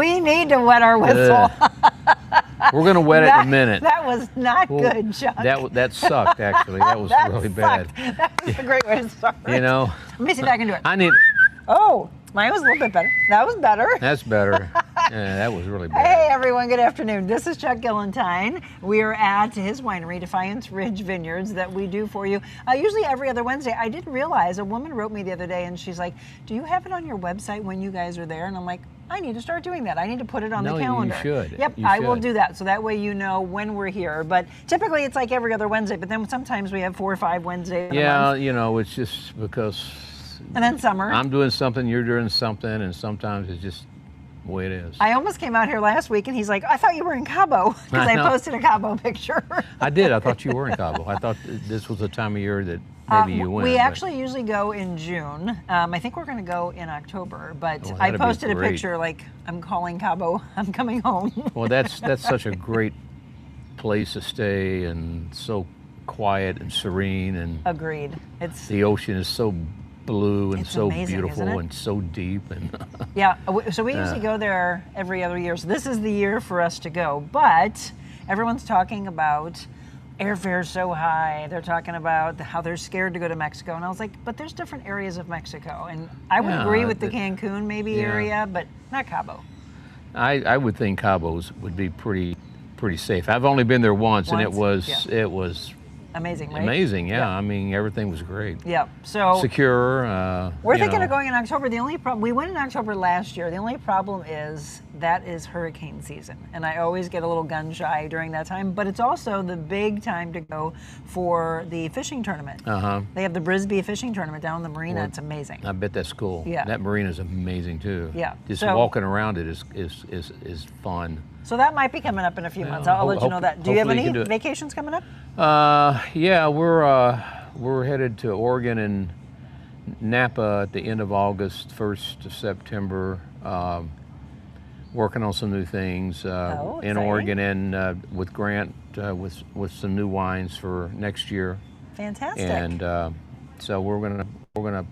We need to wet our whistle. We're going to wet it in a minute. That was not good, Chuck. That sucked, actually. That was really bad. That was a great way to start. You know. Let me see if I can do it. I need. Oh, mine was a little bit better. That was better. That's better. Yeah, that was really bad. Hey everyone, good afternoon. This is Chuck Gillentine. We are at his winery, Defiance Ridge Vineyards, that we do for you usually every other Wednesday. I didn't realize, a woman wrote me the other day and she's like, do you have it on your website when you guys are there? And I'm like, I need to start doing that. I need to put it on the calendar. You should. Yep, I will do that. So that way you know when we're here. But typically it's like every other Wednesday, but then sometimes we have 4 or 5 Wednesdays. Yeah, you know, it's just because. And then summer. I'm doing something, you're doing something, and sometimes it's just the way it is. I almost came out here last week and he's like, I thought you were in Cabo, because I posted a Cabo picture. I did. I thought you were in Cabo. I thought this was the time of year that maybe you went. We actually usually go in June. I think we're going to go in October, but I posted a picture like, I'm calling Cabo, I'm coming home. Well, that's such a great place to stay, and so quiet and serene, and agreed. The ocean is so blue and so amazing, beautiful and so deep, and yeah, so we usually go there every other year, so this is the year for us to go. But everyone's talking about airfare's so high. They're talking about how they're scared to go to Mexico, and I was like, but there's different areas of Mexico, and I would agree with the Cancun maybe area, but not Cabo. I would think Cabo's would be pretty safe. I've only been there once. And it was amazing, right? Amazing, yeah. I mean, everything was great. Yeah. So secure. We're thinking of going in October. The only problem, we went in October last year. The only problem is that is hurricane season, and I always get a little gun shy during that time. But it's also the big time to go for the fishing tournament. They have the Brisbee fishing tournament down in the marina. It's amazing. I bet that's cool. Yeah. That marina is amazing too. Yeah. Just walking around it is fun. So that might be coming up in a few months. I'll let you know that. Do you have any vacations coming up? Yeah, we're headed to Oregon and Napa at the end of August, 1st of September. Working on some new things in Oregon, and with Grant with some new wines for next year. Fantastic. And so we're gonna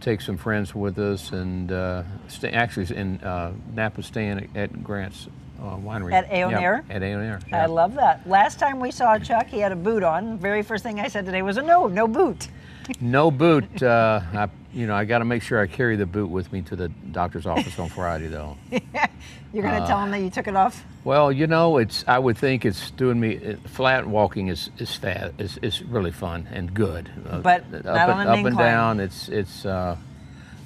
take some friends with us, and actually in Napa, staying at Grant's winery. At Aonair? At Aonair. I love that. Last time we saw Chuck, he had a boot on. Very first thing I said today was, no boot. No boot. I got to make sure I carry the boot with me to the doctor's office on Friday, though. You're going to tell him that you took it off? Well, I would think it's doing me. Flat walking is really fun and good. But not on an incline. Up and down, it's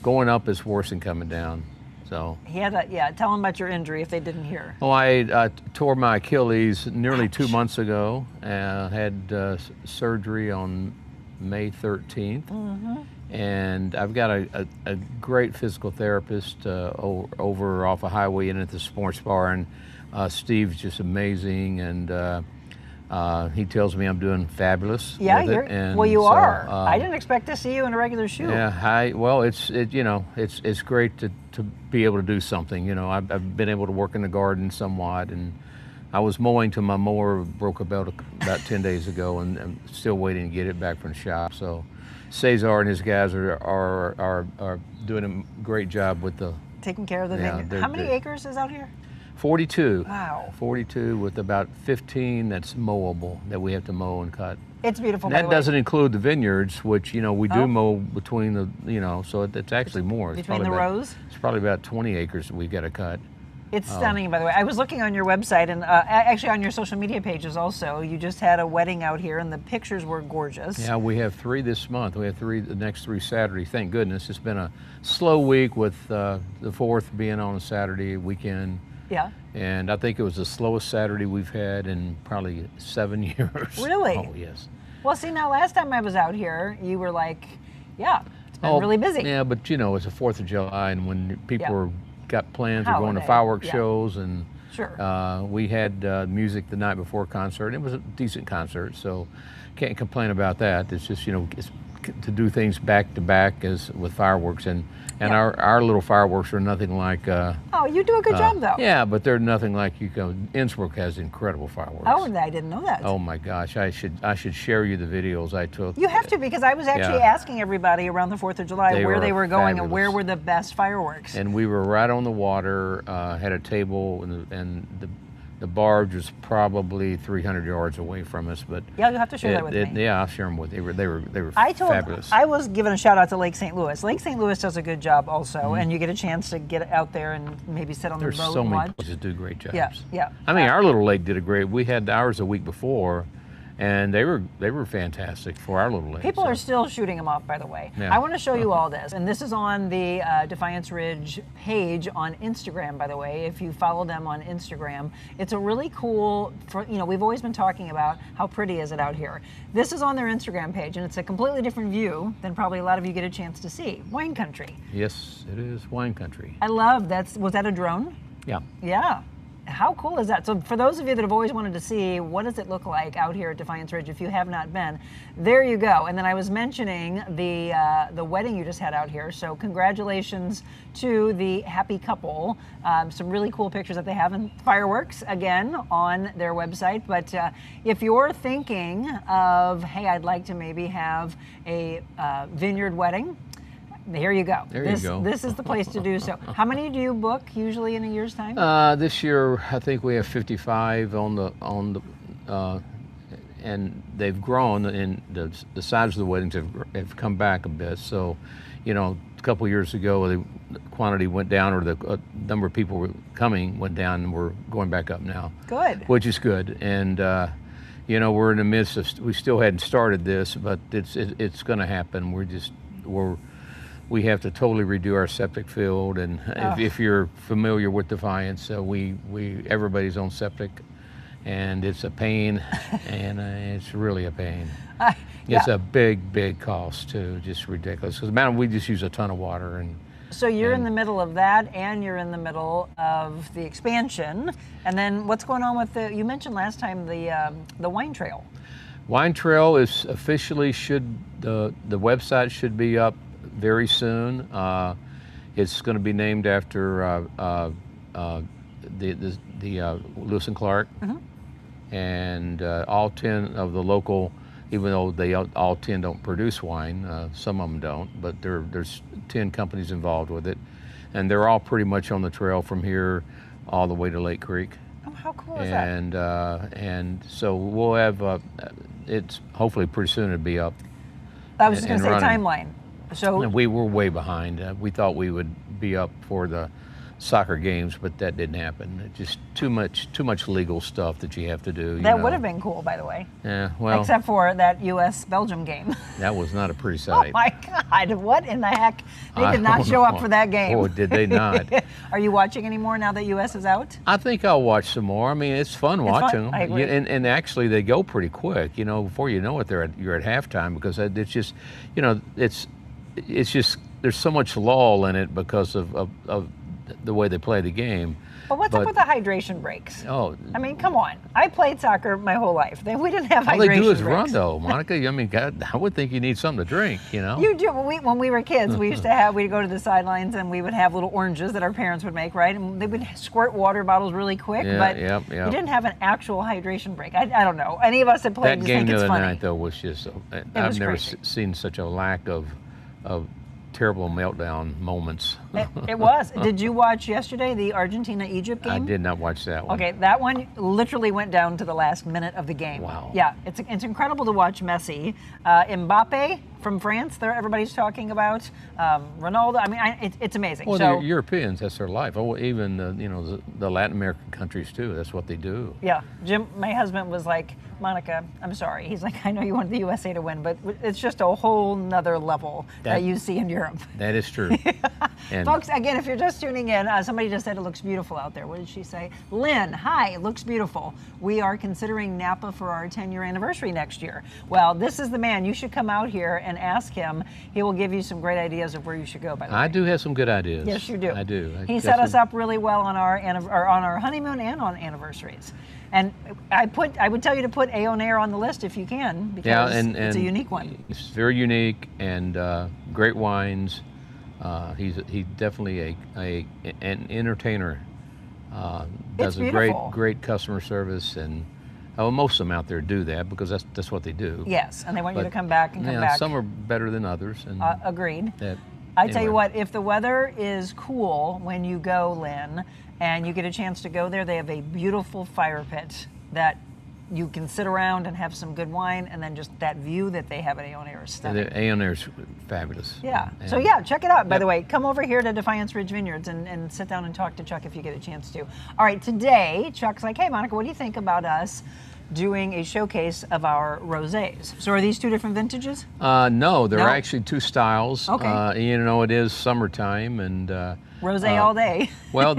going up is worse than coming down. So he had tell him about your injury if they didn't hear. Well, I tore my Achilles nearly 2 months ago. Had surgery on May 13th, and I've got a great physical therapist over off a highway in at the sports bar, and Steve's just amazing, and he tells me I'm doing fabulous. Yeah, with it. Well, you are. I didn't expect to see you in a regular shoe. Yeah, it's great to be able to do something. You know, I've been able to work in the garden somewhat, and I was mowing till my mower broke about 10 days ago, and I'm still waiting to get it back from the shop. So Cesar and his guys are doing a great job with taking care of the vineyard. How many acres is out here? 42. Wow. 42 with about 15 that's mowable, that we have to mow and cut. It's beautiful. And that doesn't include the vineyards, which we do mow between the so it's actually more. Between the rows? It's probably about 20 acres that we've got to cut. It's stunning, by the way. I was looking on your website, and actually on your social media pages also. You just had a wedding out here, and the pictures were gorgeous. Yeah, we have 3 this month. We have 3 the next 3 Saturday. Thank goodness. It's been a slow week with the 4th being on a Saturday weekend. Yeah. And I think it was the slowest Saturday we've had in probably 7 years. Really? Oh, yes. Well, see, now last time I was out here, you were like, it's been really busy. Yeah, but it's the 4th of July, and when people got plans of going to fireworks shows, and we had music the night before concert. It was a decent concert, so can't complain about that. It's just, it's to do things back to back as with fireworks, and our little fireworks are nothing like. Oh, you do a good job though. Yeah, but they're nothing like you go. Innsbruck has incredible fireworks. Oh, I didn't know that. Oh my gosh, I should share you the videos I took. You have to, because I was actually asking everybody around the 4th of July where they were going and where were the best fireworks. And we were right on the water, had a table, and the barge was probably 300 yards away from us. But yeah, you'll have to share that with me. Yeah, I'll share them with you. They were fabulous. I was giving a shout out to Lake St. Louis. Lake St. Louis does a good job also, and you get a chance to get out there and maybe sit on the boat and watch. There's so many places do great jobs. Yeah. I mean, our little lake did a great. We had ours a week before, and they were fantastic for our little lake. People are still shooting them off, by the way. Yeah. I want to show you all this, and this is on the Defiance Ridge page on Instagram, by the way. If you follow them on Instagram, it's a really cool. We've always been talking about how pretty is it out here. This is on their Instagram page, and it's a completely different view than probably a lot of you get a chance to see. Wine country. Yes, it is wine country. I love that. Was that a drone? Yeah. Yeah. How cool is that? So for those of you that have always wanted to see what does it look like out here at Defiance Ridge, if you have not been, there you go. And then I was mentioning the wedding you just had out here. So congratulations to the happy couple. Some really cool pictures that they have, and fireworks again on their website. But if you're thinking of, hey, I'd like to maybe have a vineyard wedding, here you go. You go. This is the place to do so. How many do you book usually in a year's time? This year, I think we have 55 on the, and they've grown, and the size of the weddings have come back a bit. So, a couple of years ago, the quantity went down, or the number of people were coming went down, and we're going back up now. Good. Which is good, and we're in the midst of. We still hadn't started this, but it's going to happen. We have to totally redo our septic field, and if you're familiar with Defiance, everybody's on septic, and it's a pain, and it's really a pain. It's a big cost too, just ridiculous. Because we just use a ton of water, and so you're in the middle of that, and you're in the middle of the expansion, and then what's going on with you mentioned last time the wine trail. Wine trail is officially the website should be up very soon. It's going to be named after the Lewis and Clark, and all 10 of the local, even though they all 10 don't produce wine, some of them don't, but there's 10 companies involved with it, and they're all pretty much on the trail from here all the way to Lake Creek. Oh, how cool is that? And so we'll have it's hopefully pretty soon it'll be up. I was just going to say timeline. So we were way behind. We thought we would be up for the soccer games, but that didn't happen. Just too much legal stuff that you have to do. That would have been cool, by the way. Yeah, well. Except for that U.S.-Belgium game. That was not a pretty sight. Oh my God! What in the heck? They did not show up for that game. Oh, did they not? Are you watching anymore now that U.S. is out? I think I'll watch some more. I mean, it's fun watching them. I agree. And actually, they go pretty quick. Before you know it, you're at halftime, because it's just, it's just there's so much lull in it because of the way they play the game. But what's up with the hydration breaks? Oh, I mean, come on. I played soccer my whole life. We didn't have hydration breaks. All they do is run, though, Monica. I mean, God, I would think you need something to drink, You do. When we were kids, we'd go to the sidelines, and we would have little oranges that our parents would make, right? And they would squirt water bottles really quick, but you didn't have an actual hydration break. I don't know. Any of us that played just think think it's funny. That game the other night, though, was just, I've never seen such a lack of terrible meltdown moments. It was. Did you watch yesterday the Argentina-Egypt game? I did not watch that one. Okay, that one literally went down to the last minute of the game. Wow. Yeah, it's incredible to watch Messi. Mbappe from France, everybody's talking about. Ronaldo, I mean, it's amazing. Well, the Europeans, that's their life. Oh, even the Latin American countries too, that's what they do. Yeah, Jim, my husband was like, Monica, I'm sorry. He's like, I know you want the USA to win, but it's just a whole nother level that you see in Europe. That is true. And folks, again, if you're just tuning in, somebody just said it looks beautiful out there. What did she say? Lynn, hi, it looks beautiful. We are considering Napa for our 10-year anniversary next year. Well, this is the man. You should come out here and ask him. He will give you some great ideas of where you should go, by the way. I do have some good ideas. Yes, you do. I do. He set us up really well on our honeymoon and on anniversaries. And I would tell you to put Aonair on the list if you can, because it's a unique one. It's very unique and great wines. He's definitely an entertainer. Does a great customer service, and most of them out there do that because that's what they do. Yes, and they want you to come back and come back. Some are better than others. And agreed. Anyway. Tell you what, if the weather is cool when you go, Lynn, and you get a chance to go there, they have a beautiful fire pit that you can sit around and have some good wine, and then just that view that they have at Aonair is stunning. Aonair's fabulous. Yeah. So yeah, check it out. By the way, come over here to Defiance Ridge Vineyards and sit down and talk to Chuck if you get a chance to. All right, today Chuck's like, hey Monica, what do you think about us doing a showcase of our rosés? So are these two different vintages? No, they're actually two styles. Okay. It is summertime and rosé all day. Well,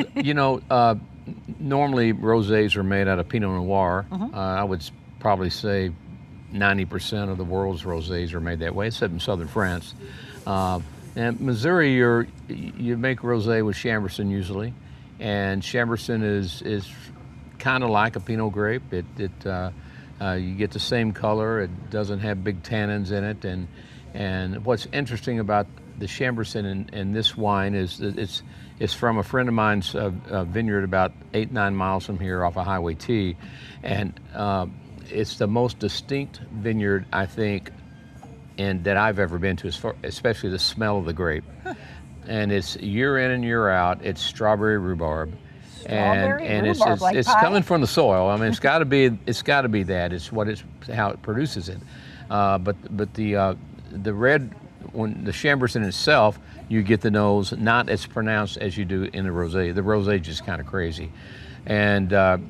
normally rosés are made out of Pinot Noir. I would probably say 90% of the world's rosés are made that way, except in southern France. And Missouri, you make rosé with Chambourcin usually, and Chambourcin is kind of like a Pinot grape. You get the same color. It doesn't have big tannins in it, and what's interesting about the Chambourcin in this wine is that it's from a friend of mine's vineyard about 8-9 miles from here off of Highway T, and it's the most distinct vineyard I think that I've ever been to, especially the smell of the grape. And it's year in and year out. It's strawberry rhubarb. And it's coming from the soil. I mean, it's got to be that. It's how it produces it. But the red, when the Chambourcin itself, you get the nose not as pronounced as you do in the rosé. The rosé is just kind of crazy, and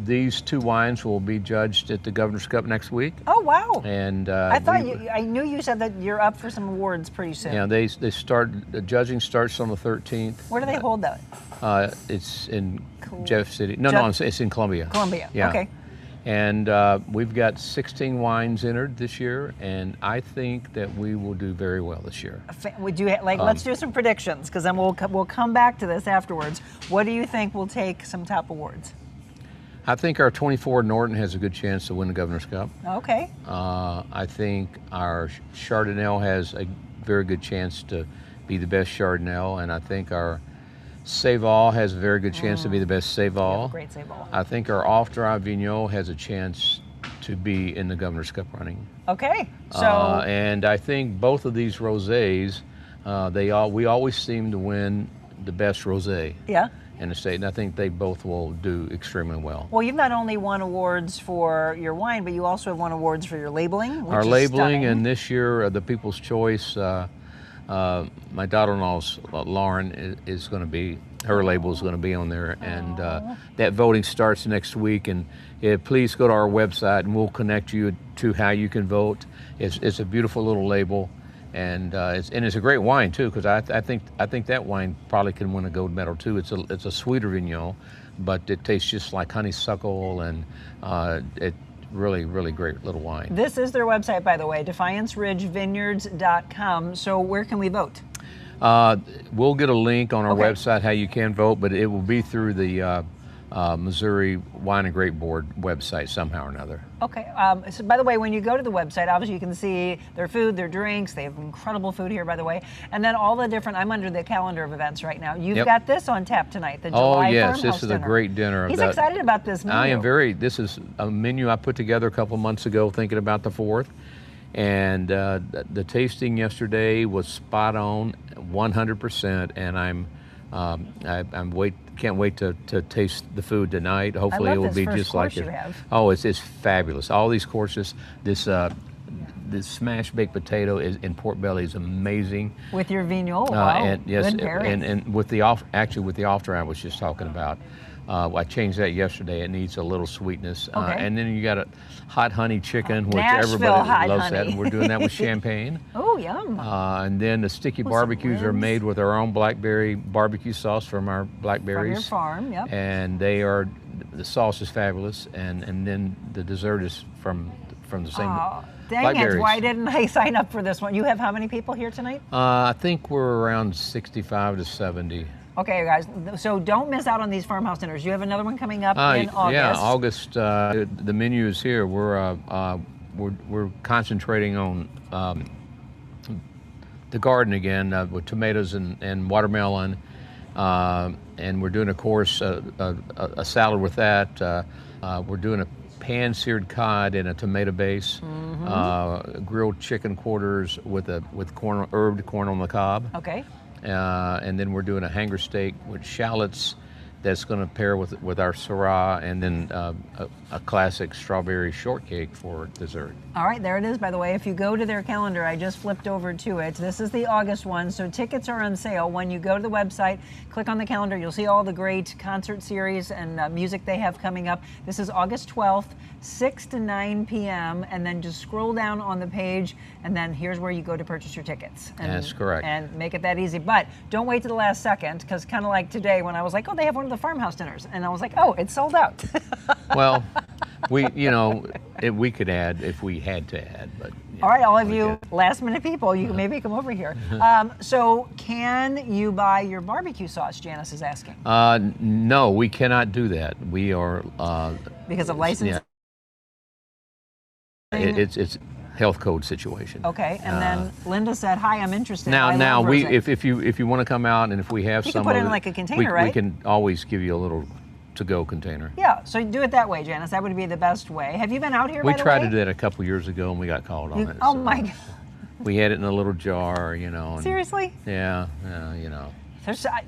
these two wines will be judged at the Governor's Cup next week. Oh wow! And I knew you said that you're up for some awards pretty soon. Yeah, the judging starts on the 13th. Where do they hold that? It's in Jeff City. No, it's in Columbia. Columbia. Yeah. Okay. And we've got 16 wines entered this year, and I think that we will do very well this year. Let's do some predictions, because then we'll come back to this afterwards. What do you think will take some top awards? I think our 24 Norton has a good chance to win the Governor's Cup. Okay. I think our Chardonnay has a very good chance to be the best Chardonnay, and I think our Rosé All has a very good chance to be the best Rosé All. Great Rosé All. I think our off-dry Vigneault has a chance to be in the Governor's Cup running. Okay, so and I think both of these rosés, we always seem to win the best rosé. Yeah. In the state, and I think they both will do extremely well. Well, you've not only won awards for your wine, but you also have won awards for your labeling. Our labeling, stunning. And this year the People's Choice. My daughter-in-law's Lauren is going to be, her label is going to be on there, and that voting starts next week. And please go to our website, and we'll connect you to how you can vote. It's a beautiful little label, and it's a great wine too, because I think that wine probably can win a gold medal too. It's a sweeter Vigneault, but it tastes just like honeysuckle, and it. Really, really great little wine. This is their website, by the way, defianceridgevineyards.com. So where can we vote? We'll get a link on our website how you can vote, but it will be through the Missouri Wine and Grape Board website somehow or another. Okay. So by the way, when you go to the website, obviously you can see their food, their drinks. They have incredible food here, by the way. And then all the different, I'm under the calendar of events right now. You've got this on tap tonight, the July yes, Farmhouse this is dinner. a great dinner. He's excited about this menu. I am this is a menu I put together a couple months ago thinking about the 4th. And the tasting yesterday was spot on, 100%. And can't wait to taste the food tonight. Hopefully it will be just like it. It's fabulous. All these courses, this smashed baked potato in pork belly is amazing. With your Vigneault, and yes, good pairing. and with the off-dry I was just talking about. I changed that yesterday. It needs a little sweetness. And then you got a hot honey chicken, which everybody loves that. And we're doing that with champagne. Oh, yum. And then the sticky barbecues are made with our own blackberry barbecue sauce from our blackberries. From your farm, yep. And the sauce is fabulous. And then the dessert is from the same Dang Blackberries. it, why didn't I sign up for this one? You have how many people here tonight? I think we're around 65 to 70. Okay, guys, so don't miss out on these farmhouse dinners. You have another one coming up in August. Yeah, August. The menu is here. We're concentrating on the garden again with tomatoes and watermelon, and we're doing, of course, a salad with that. We're doing a pan-seared cod in a tomato base, grilled chicken quarters with herbed corn on the cob. Okay. And then we're doing a hanger steak with shallots that's going to pair with our Syrah, and then a classic strawberry shortcake for dessert. All right, there it is, by the way. If you go to their calendar, I just flipped over to it. This is the August one, so tickets are on sale. When you go to the website, click on the calendar, you'll see all the great concert series and music they have coming up. This is August 12th, 6 to 9 p.m., and then just scroll down on the page, and then here's where you go to purchase your tickets. And, That's correct. And make it that easy. But don't wait to the last second, because kind of like today when I was like, oh, they have one of the farmhouse dinners, and I was like, oh, it's sold out. Well, we could add if we had to add, but. All right, all of you last minute people, you can maybe come over here. So can you buy your barbecue sauce, Janice is asking? No, we cannot do that. We are. Because of licensing? Yeah. It's health code situation. Okay, and then Linda said, "Hi, I'm interested." Now if you want to come out, and if we have you some, can put it in like a container, right? We can always give you a little to-go container. Yeah, so do it that way, Janice. That would be the best way. Have you been out here? We tried to do that a couple years ago, and we got called on it. Oh my God! We had it in a little jar, And, seriously? Yeah,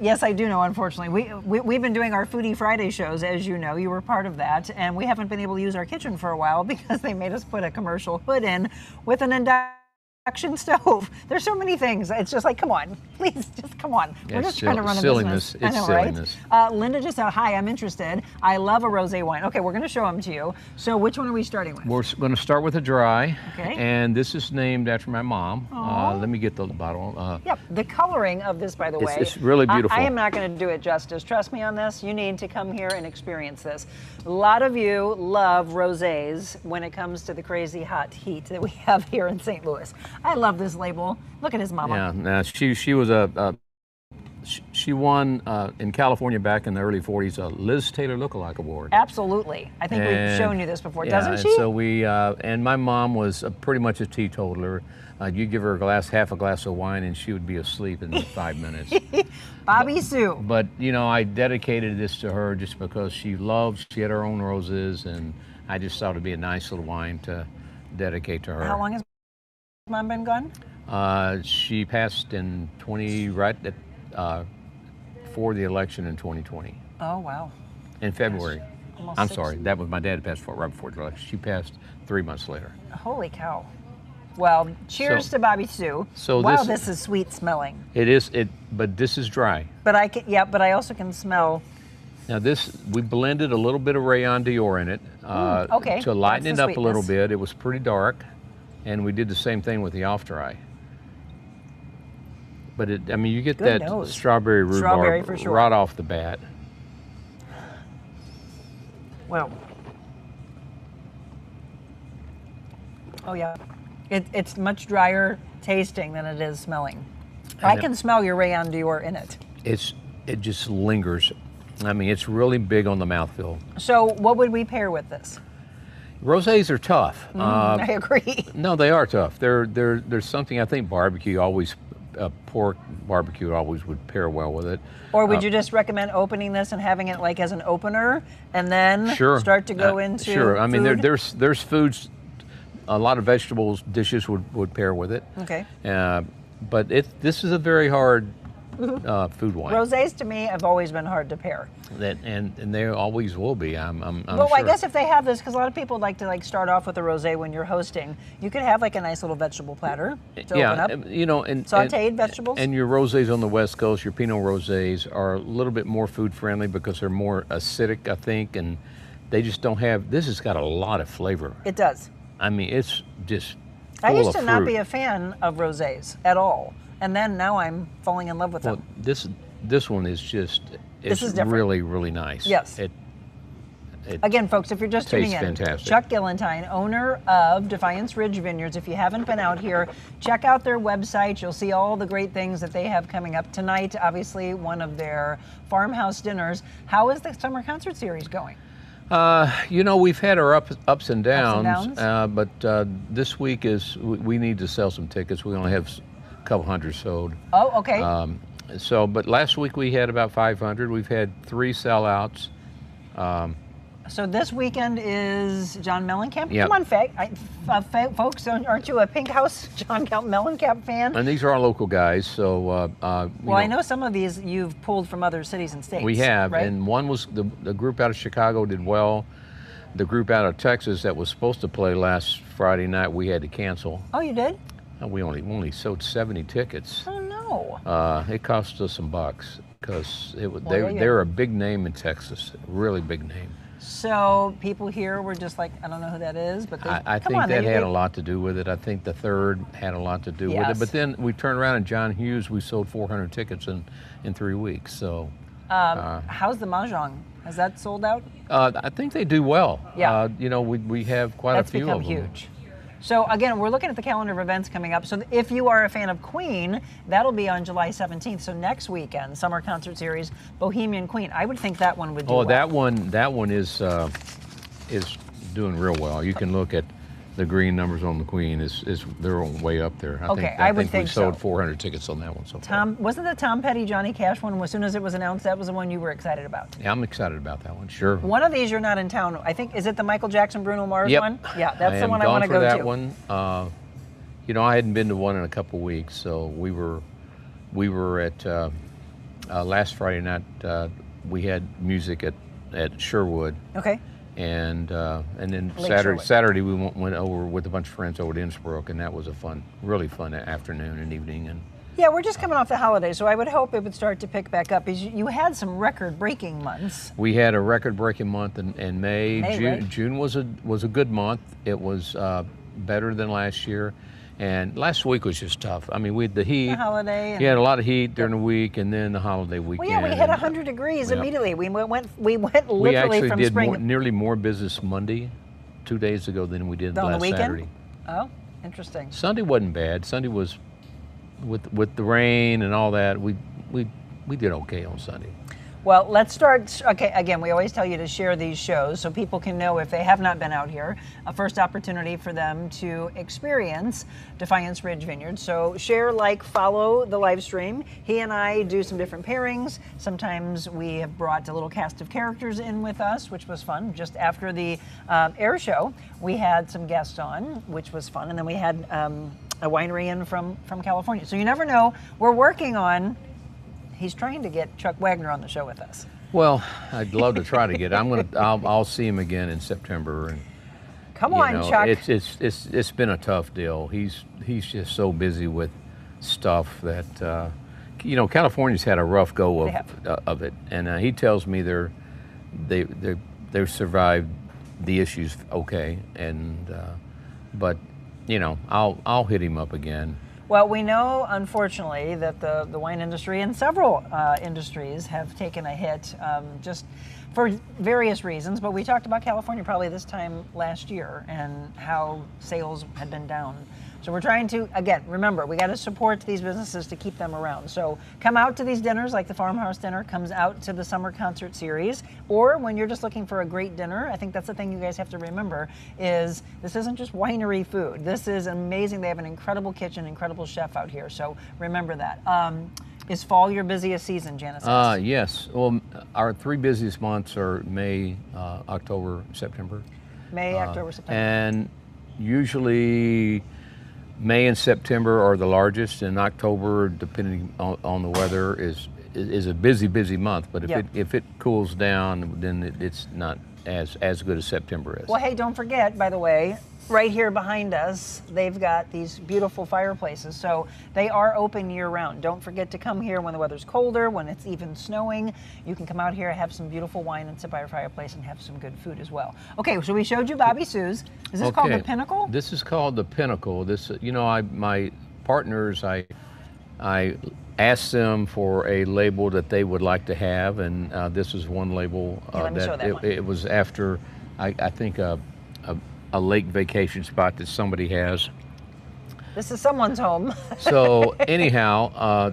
Yes, I do know, unfortunately. We've been doing our Foodie Friday shows, as you know. You were part of that. And we haven't been able to use our kitchen for a while because they made us put a commercial hood in with an induction stove. There's so many things. It's just like, come on, please, just come on. We're just trying to run a business. It's silliness. Right? Linda just said, hi, I'm interested. I love a rosé wine. Okay, we're going to show them to you. So which one are we starting with? We're going to start with a dry. Okay. And this is named after my mom. Let me get the bottle. Yep, the coloring of this, by the way. It's really beautiful. I am not going to do it justice. Trust me on this. You need to come here and experience this. A lot of you love rosés when it comes to the crazy hot heat that we have here in St. Louis. I love this label. Look at his mama. Yeah, now she was she won in California back in the early 40s a Liz Taylor Lookalike Award. Absolutely. I think we've shown you this before, doesn't she? So and my mom was pretty much a teetotaler. You give her half a glass of wine, and she would be asleep in 5 minutes. Bobby Sue. But I dedicated this to her just because she had her own roses, and I just thought it'd be a nice little wine to dedicate to her. How long has Mom been gone? She passed in for the election in 2020. Oh wow! In February. Almost I'm 6 sorry, that was my dad passed right before the election. She passed 3 months later. Holy cow! Well, cheers to Bobby Sue. So wow, this is sweet smelling. It is but this is dry. But I also can smell. Now we blended a little bit of Rayon Dior in it to lighten it up a little bit. It was pretty dark, and we did the same thing with the off dry. But you get Good that nose. strawberry rhubarb for sure. right off the bat. Well. Oh yeah, it's much drier tasting than it is smelling. I can smell your Rayon Dior in it. It just lingers. It's really big on the mouthfeel. So what would we pair with this? Rosés are tough. I agree. No, they are tough. There's something I think pork barbecue always would pair well with it. Or would you just recommend opening this and having it like as an opener, and then start to go into Sure. food? There's foods. A lot of vegetables dishes would pair with it. Okay. But this is a very hard food wine. Rosés to me have always been hard to pair. And they always will be. I'm well, sure. I guess if they have this, because a lot of people like to start off with a rosé when you're hosting. You could have like a nice little vegetable platter to open up. And sautéed vegetables. And your rosés on the West Coast, your Pinot rosés, are a little bit more food friendly because they're more acidic, I think, and they just don't have. This has got a lot of flavor. It does. It's just. I used to not be a fan of rosés at all, and then now I'm falling in love with them. This one is just. This is different. really, really nice. Yes. Again, folks, if you're just tuning in, fantastic. Chuck Gillentine, owner of Defiance Ridge Vineyards. If you haven't been out here, check out their website. You'll see all the great things that they have coming up tonight. Obviously, one of their farmhouse dinners. How is the summer concert series going? You know, we've had our ups and downs, Ups but this week we need to sell some tickets. We only have a couple hundred sold. Oh, okay. But last week we had about 500. We've had 3 sellouts. So this weekend is John Mellencamp. Yep. Come on, folks, aren't you a Pink House John Mellencamp fan? And these are our local guys, so. Well, I know some of these you've pulled from other cities and states. We have, right? and one was the group out of Chicago did well. The group out of Texas that was supposed to play last Friday night, we had to cancel. Oh, you did? And we only sold 70 tickets. Oh no. It cost us some bucks because Well, they're a big name in Texas, a really big name. So people here were just like, I don't know who that is, but I think that had a lot to do with it. I think the third had a lot to do with it. But then we turned around and John Hughes, we sold 400 tickets in 3 weeks. So how's the Mahjong? Has that sold out? I think they do well. Yeah. You know, we have quite a few of them. That's become huge. So again, we're looking at the calendar of events coming up. So if you are a fan of Queen, that'll be on July 17th. So next weekend, summer concert series, Bohemian Queen. I would think that one would do well. That one is doing real well. You can look at the green numbers on the Queen. They're way up there. I think we sold 400 tickets on that one so far. Wasn't the Tom Petty Johnny Cash one? As soon as it was announced, that was the one you were excited about. Yeah, I'm excited about that one. Sure. One of these you're not in town. I think is it the Michael Jackson Bruno Mars one? Yeah, that's the one I want to go to. That one. You know, I hadn't been to one in a couple weeks, so we were at last Friday night. We had music at Sherwood. Okay. And then Lake Saturday we went over with a bunch of friends over to Innsbruck, and that was a really fun afternoon and evening. And yeah, we're just coming off the holidays, so I would hope it would start to pick back up. You had some record-breaking months. We had a record-breaking month in May. Right? June was a good month. It was better than last year. And last week was just tough. I mean, we had the heat. The holiday. You had a lot of heat during the week, and then the holiday weekend. Well, yeah, we hit 100 degrees immediately. We went literally actually from did spring. nearly more business Monday, 2 days ago, than we did on last the weekend? Saturday. Oh, interesting. Sunday wasn't bad. Sunday was, with the rain and all that, we did okay on Sunday. Well, let's start. Okay, again, we always tell you to share these shows so people can know if they have not been out here, a first opportunity for them to experience Defiance Ridge Vineyards. So share, like, follow the live stream. He and I do some different pairings. Sometimes we have brought a little cast of characters in with us, which was fun. Just after the air show, we had some guests on, which was fun. And then we had a winery in from California. So you never know. We're working on... He's trying to get Chuck Wagner on the show with us. Well, I'd love to try to get. I'll see him again in September. And come on, Chuck. It's been a tough deal. He's just so busy with stuff that California's had a rough go of it, and he tells me they've survived the issues okay, and but I'll hit him up again. Well, we know, unfortunately, that the wine industry and several industries have taken a hit just for various reasons. But we talked about California probably this time last year and how sales had been down. So we're trying to, again, remember, we got to support these businesses to keep them around. So come out to these dinners, like the Farmhouse Dinner comes out to the Summer Concert Series. Or when you're just looking for a great dinner, I think that's the thing you guys have to remember, is this isn't just winery food. This is amazing. They have an incredible kitchen, incredible chef out here. So remember that. Is fall your busiest season, Janice? Yes. Well, our 3 busiest months are May, October, September. May, October, September. And usually May and September are the largest, and October, depending on the weather, is a busy month. But if it cools down, then it's not as good as September is. Well, hey, don't forget, by the way, right here behind us, they've got these beautiful fireplaces. So they are open year-round. Don't forget to come here when the weather's colder, when it's even snowing. You can come out here, have some beautiful wine, and sit by your fireplace and have some good food as well. Okay, so we showed you Bobby Sue's. Is this called the Pinnacle? This is called the Pinnacle. My partners, I asked them for a label that they would like to have, and this is one label let me show that one. it was after, I think, a lake vacation spot that somebody has. This is someone's home. So anyhow,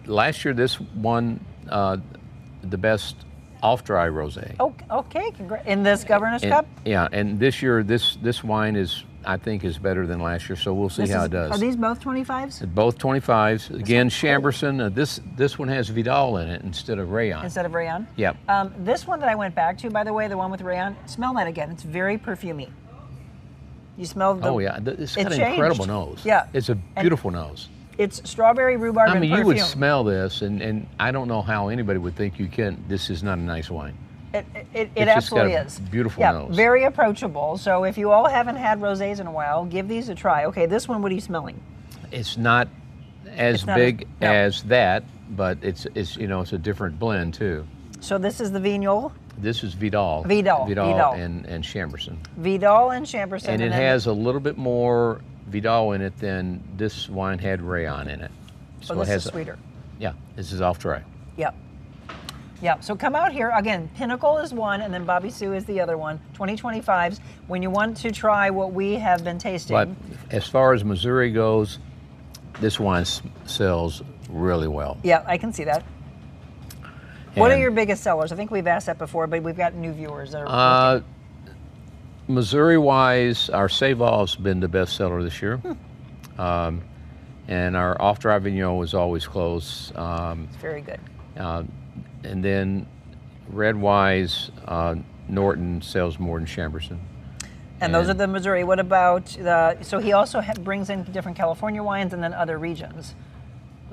last year this won the best off-dry rosé. Oh, okay, in this Governor's Cup? Yeah, and this year this wine is, I think, is better than last year, so we'll see how it does. Are these both 25s? Both 25s. Again, Chambourcin. This one has Vidal in it instead of Rayon. Instead of Rayon? Yep. This one that I went back to, by the way, the one with Rayon, smell that again. It's very perfumey. You smell the... Oh, yeah. It's got an incredible nose. Yeah. It's a beautiful nose. It's strawberry, rhubarb, and perfume. You would smell this, and I don't know how anybody would think this is not a nice wine. It absolutely is. Beautiful nose. Very approachable. So if you all haven't had rosés in a while, give these a try. Okay, this one, what are you smelling? It's not as big as that, but it's a different blend too. So this is the Vignoble? This is Vidal. Vidal and Chambourcin. Vidal and Chambourcin. And it has a little bit more Vidal in it than this wine had Rayon in it. So this is sweeter. Yeah, this is off dry. Yep. Yeah, so come out here. Again, Pinnacle is one, and then Bobby Sue is the other one, 2025s. When you want to try what we have been tasting. But as far as Missouri goes, this wine sells really well. Yeah, I can see that. What are your biggest sellers? I think we've asked that before, but we've got new viewers that are Missouri-wise, our Save-All's been the best seller this year. And our off-dry Vignoble is always close. It's very good. And then red-wise, Norton sells more than Chambourcin. And those are the Missouri. What about so he also brings in different California wines and then other regions.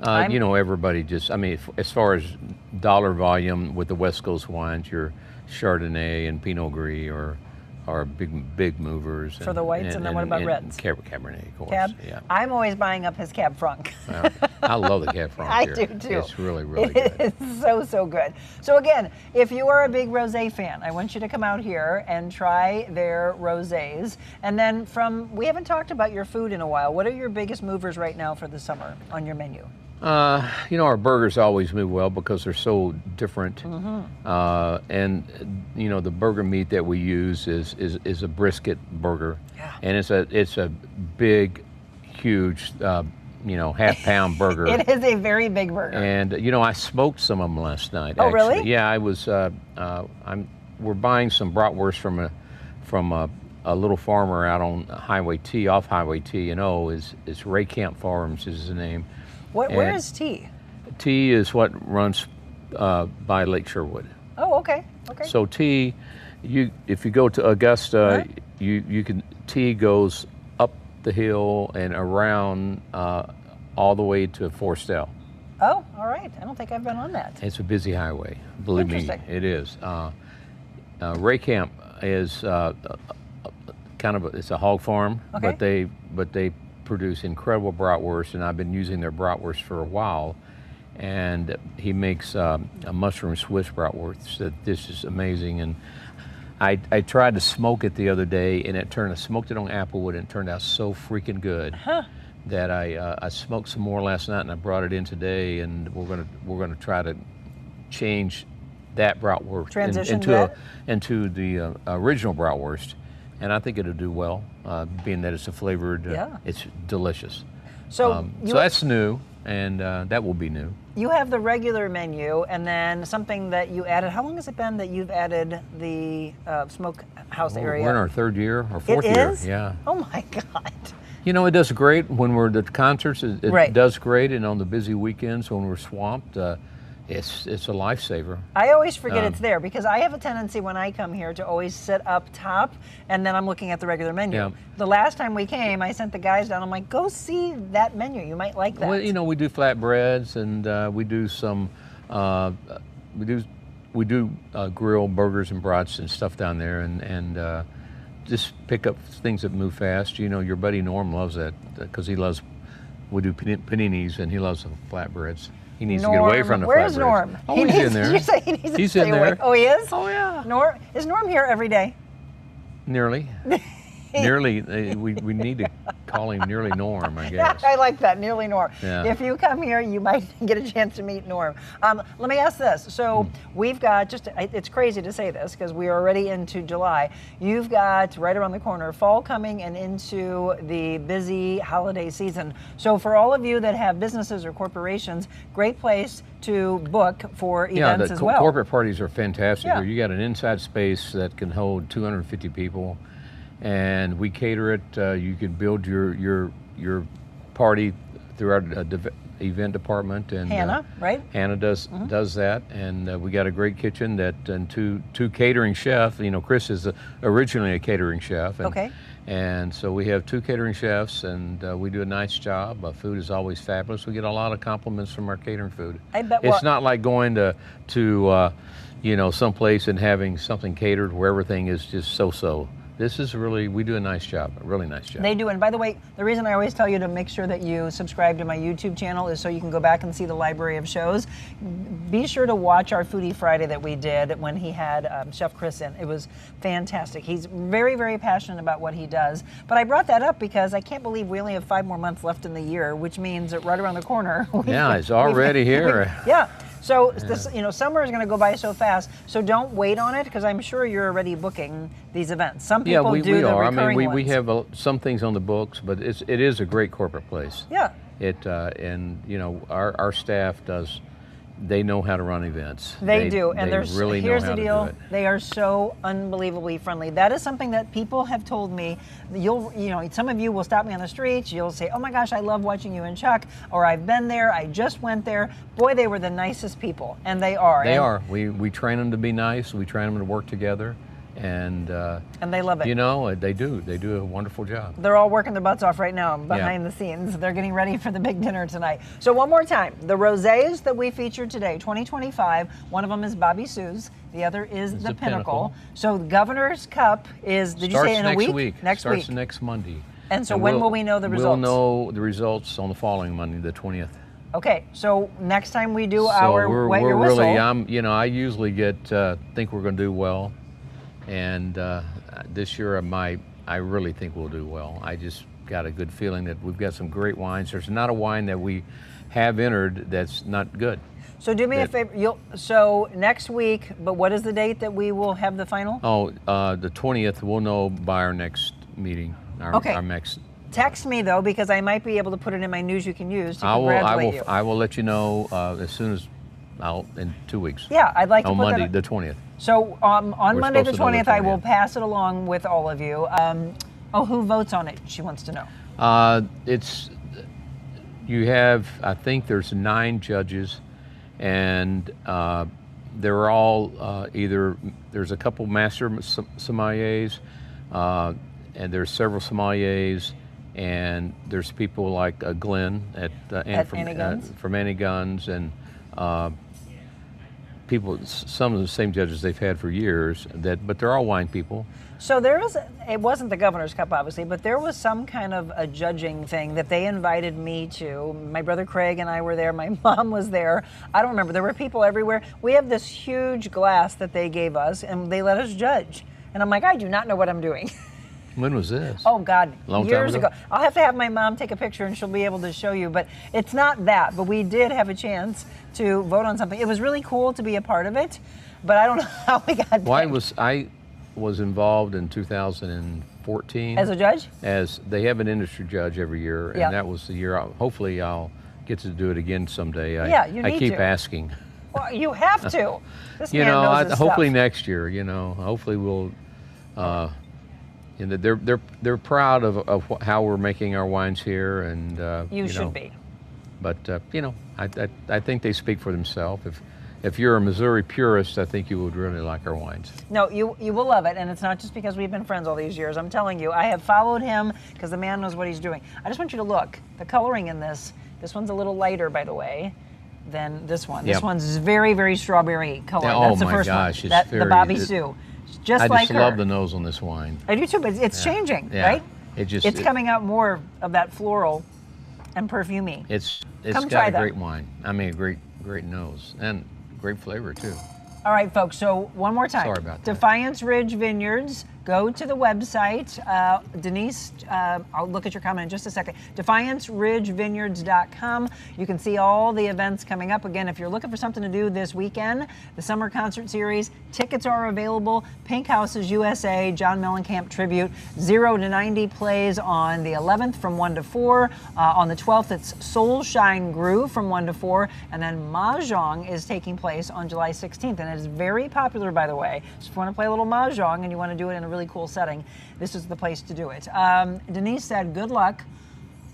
Everybody just, as far as dollar volume with the West Coast wines, your Chardonnay and Pinot Gris are big movers. For the whites, and then what about reds? Cabernet, of course. Cab? Yeah. I'm always buying up his Cab Franc. I love the Cab Franc I here. do too. It's really, really good. It's so good. So again, if you are a big rosé fan, I want you to come out here and try their rosés. And then we haven't talked about your food in a while. What are your biggest movers right now for the summer on your menu? Our burgers always move well because they're so different. And the burger meat that we use is a brisket burger. Yeah. And it's a big, huge, half-pound burger. It is a very big burger. And I smoked some of them last night. Oh, actually. really? Yeah, I was. We're buying some bratwurst from a little farmer out on Highway T, off Highway T, is Ray Camp Farms is the name. Where is T? T is what runs by Lake Sherwood. Oh, okay. Okay. So T, if you go to Augusta, T goes up the hill and around all the way to Forestell. Oh, all right. I don't think I've been on that. It's a busy highway. Believe me, it is. Ray Camp is it's a hog farm, okay. but they produce incredible bratwurst, and I've been using their bratwurst for a while. And he makes a mushroom Swiss bratwurst. So this is amazing. And I tried to smoke it the other day, and I smoked it on applewood, and it turned out so freaking good that I smoked some more last night, and I brought it in today, and we're gonna try to change that bratwurst into the original bratwurst. And I think it'll do well, being that it's a flavored, it's delicious. So that's new, and that will be new. You have the regular menu, and then something that you added. How long has it been that you've added the smokehouse area? We're in our third year, or fourth year. It is? Yeah. Oh my God. It does great when we're at concerts. It right. does great, and on the busy weekends when we're swamped, it's a lifesaver. I always forget it's there because I have a tendency when I come here to always sit up top, and then I'm looking at the regular menu. Yeah. The last time we came, I sent the guys down. I'm like, go see that menu. You might like that. Well, we do flatbreads, and we do some we do grill burgers and brats and stuff down there, and just pick up things that move fast. Your buddy Norm loves that because we do paninis, and he loves the flatbreads. He needs to get away from the flatbreads. Where's Norm? Oh, he's in there. Did you say he needs to stay away? Oh, he is? Oh, yeah. Is Norm here every day? Nearly. Nearly. We need to call him nearly Norm, I Yeah, guess. I like that, nearly Norm. Yeah. If you come here, you might get a chance to meet Norm. Let me ask this. So we've got, it's crazy to say this because we are already into July. You've got right around the corner fall coming and into the busy holiday season. So for all of you that have businesses or corporations, great place to book for events the as well. corporate parties are fantastic. Yeah. You got an inside space that can hold 250 people, and we cater it. You can build your party through our event department, and Hannah, right? Hannah does that, and we got a great kitchen and two catering chefs. You know, Chris is originally a catering chef. And, Okay. And so we have two catering chefs, and we do a nice job. Food is always fabulous. We get a lot of compliments from our catering food. I bet. It's not like going to someplace and having something catered where everything is just so-so. This is really, we do a nice job, a really nice job. They do, and by the way, the reason I always tell you to make sure that you subscribe to my YouTube channel is so you can go back and see the library of shows. Be sure to watch our Foodie Friday that we did when he had Chef Chris in. It was fantastic. He's very, very passionate about what he does. But I brought that up because I can't believe we only have 5 more months left in the year, which means that right around the corner. It's already here. Yeah. So this, summer is going to go by so fast. So don't wait on it because I'm sure you're already booking these events. Some people we do the are. recurring we ones. have some things on the books, but it is a great corporate place. Yeah. Our staff does. They know how to run events. They do, and really here's know how the deal: to do it. they are so unbelievably friendly. That is something that people have told me. Some of you will stop me on the streets. You'll say, "Oh my gosh, I love watching you and Chuck," or "I've been there. I just went there." Boy, they were the nicest people, and they are. They are. We train them to be nice. We train them to work together, and they love it. They do. They do a wonderful job. They're all working their butts off right now behind the scenes. They're getting ready for the big dinner tonight. So one more time, the rosés that we featured today, 2025, one of them is Bobby Sue's, the other is the Pinnacle. So the Governor's Cup is, did you say in a week? Next week. Starts next Monday. And so when will we know the results? We'll know the results on the following Monday, the 20th. Okay, so next time we do our Wet Your Whistle. Really, I usually think we're going to do well. And this year I really think we'll do well. I just got a good feeling that we've got some great wines. There's not a wine that we have entered that's not good. So do me a favor. So next week, but what is the date that we will have the final? The 20th. We'll know by our next meeting. Our next. Text me though, because I might be able to put it in my news you can use to congratulate you. I will let you know as soon as in 2 weeks. Yeah, I'd like to put Monday, that the 20th. So on Monday the 20th, I will 20th. pass it along with all of you. Who votes on it? She wants to know. I think there's 9 judges, and they're all there's a couple master sommeliers, and there's several sommeliers, and there's people like Glenn from Annie Guns, and people, some of the same judges they've had for years, but they're all wine people. So it wasn't the Governor's Cup, obviously, but there was some kind of a judging thing that they invited me to. My brother Craig and I were there. My mom was there. I don't remember. There were people everywhere. We have this huge glass that they gave us, and they let us judge. And I'm like, I do not know what I'm doing. When was this? Oh, God, years ago. I'll have to have my mom take a picture and she'll be able to show you. But it's not that. But we did have a chance to vote on something. It was really cool to be a part of it, but I don't know how we got picked. I was involved in 2014. As a judge? As they have an industry judge every year, and that was the year. Hopefully I'll get to do it again someday. I keep asking. Well, you have to. This man knows his hopefully stuff. next year. Hopefully we'll. They're proud of how we're making our wines here, and you should be. But I think they speak for themselves. If you're a Missouri purist, I think you would really like our wines. No, you will love it, and it's not just because we've been friends all these years. I'm telling you, I have followed him because the man knows what he's doing. I just want you to look. The coloring in this one's a little lighter, by the way, than this one. This one's very, very strawberry color. Yeah, That's the first gosh, one. The Bobby Sue. Just like her. I just love the nose on this wine. I do too, but it's changing, right? It's coming out more of that floral and perfumey. It's got a great wine. I mean, a great nose and great flavor too. All right, folks, so one more time. Sorry about that. Defiance Ridge Vineyards, go to the website. Denise, I'll look at your comment in just a second. DefianceRidgeVineyards.com. You can see all the events coming up. Again, if you're looking for something to do this weekend, the Summer Concert Series, tickets are available. Pink Houses USA, John Mellencamp Tribute, 0 to 90 plays on the 11th from 1 to 4. On the 12th, it's Soul Shine Groove from 1 to 4. And then Mahjong is taking place on July 16th. And it is very popular, by the way. So if you want to play a little Mahjong and you want to do it in a really cool setting, this is the place to do it. Denise said, good luck.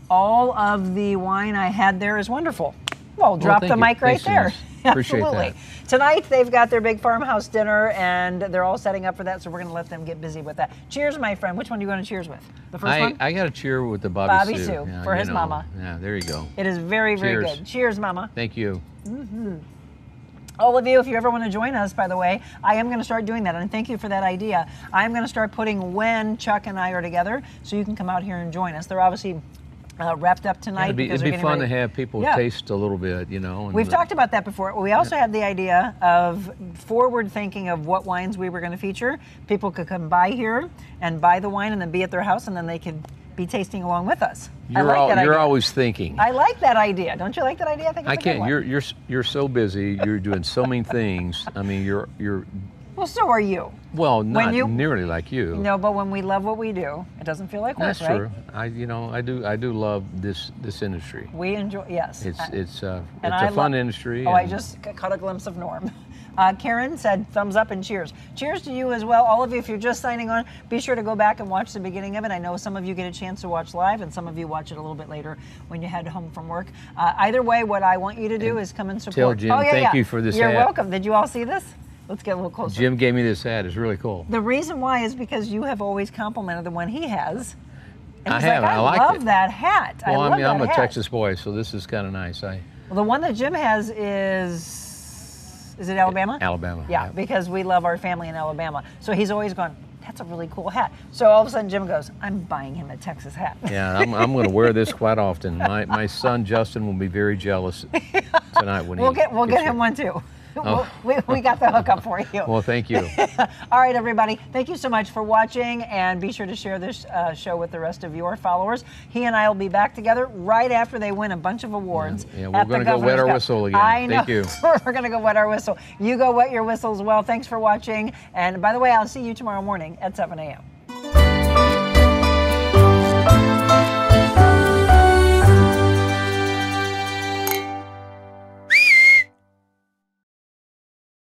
All of the wine I had there is wonderful. Well, drop the mic right there. Appreciate Absolutely. that. Tonight, they've got their big farmhouse dinner, and they're all setting up for that, so we're going to let them get busy with that. Cheers, my friend. Which one are you going to cheers with? The first one? I got to cheer with the Bobby Sue. Yeah, for his mama. Yeah, there you go. It is very, very Cheers. good. Cheers, Mama. Thank you. All of you, if you ever want to join us, by the way, I am going to start doing that, and thank you for that idea. I'm going to start putting when Chuck and I are together, so you can come out here and join us. They're obviously wrapped up tonight. It'd be fun to have people taste a little bit, you know. We've talked about that before. We also had the idea of forward thinking of what wines we were going to feature. People could come by here and buy the wine and then be at their house, and then they could be tasting along with us. You're always thinking. I like that idea. Don't you like that idea? I think it's a good can't. one. You're so busy. You're doing so many things. I mean, you're. Well, so are you. Well, not nearly like you. No, but when we love what we do, it doesn't feel like work, That's true. I do love this industry. We enjoy. Yes. It's a fun industry. Oh, I just caught a glimpse of Norm. Karen said thumbs up and cheers. Cheers to you as well. All of you, if you're just signing on, be sure to go back and watch the beginning of it. I know some of you get a chance to watch live, and some of you watch it a little bit later when you head home from work. Either way, what I want you to do is come and support. Tell Jim thank you for this You're hat. welcome. Did you all see this? Let's get a little closer. Jim gave me this hat. It's really cool. The reason why is because you have always complimented the one he has. And I he's have. Like, I like love that hat. Well, I mean, I'm a Texas boy, so this is kind of nice. Well, the one that Jim has is it Alabama? Alabama. Yeah, because we love our family in Alabama. So he's always gone, that's a really cool hat. So all of a sudden Jim goes, I'm buying him a Texas hat. Yeah, I'm going to wear this quite often. My son Justin will be very jealous tonight when we'll get him one too. Oh. We got the hookup for you. Well, thank you. All right, everybody. Thank you so much for watching, and be sure to share this show with the rest of your followers. He and I will be back together right after they win a bunch of awards. Yeah, we're going to go wet our whistle again. I know. Thank you. We're going to go wet our whistle. You go wet your whistle as well. Thanks for watching. And by the way, I'll see you tomorrow morning at 7 a.m.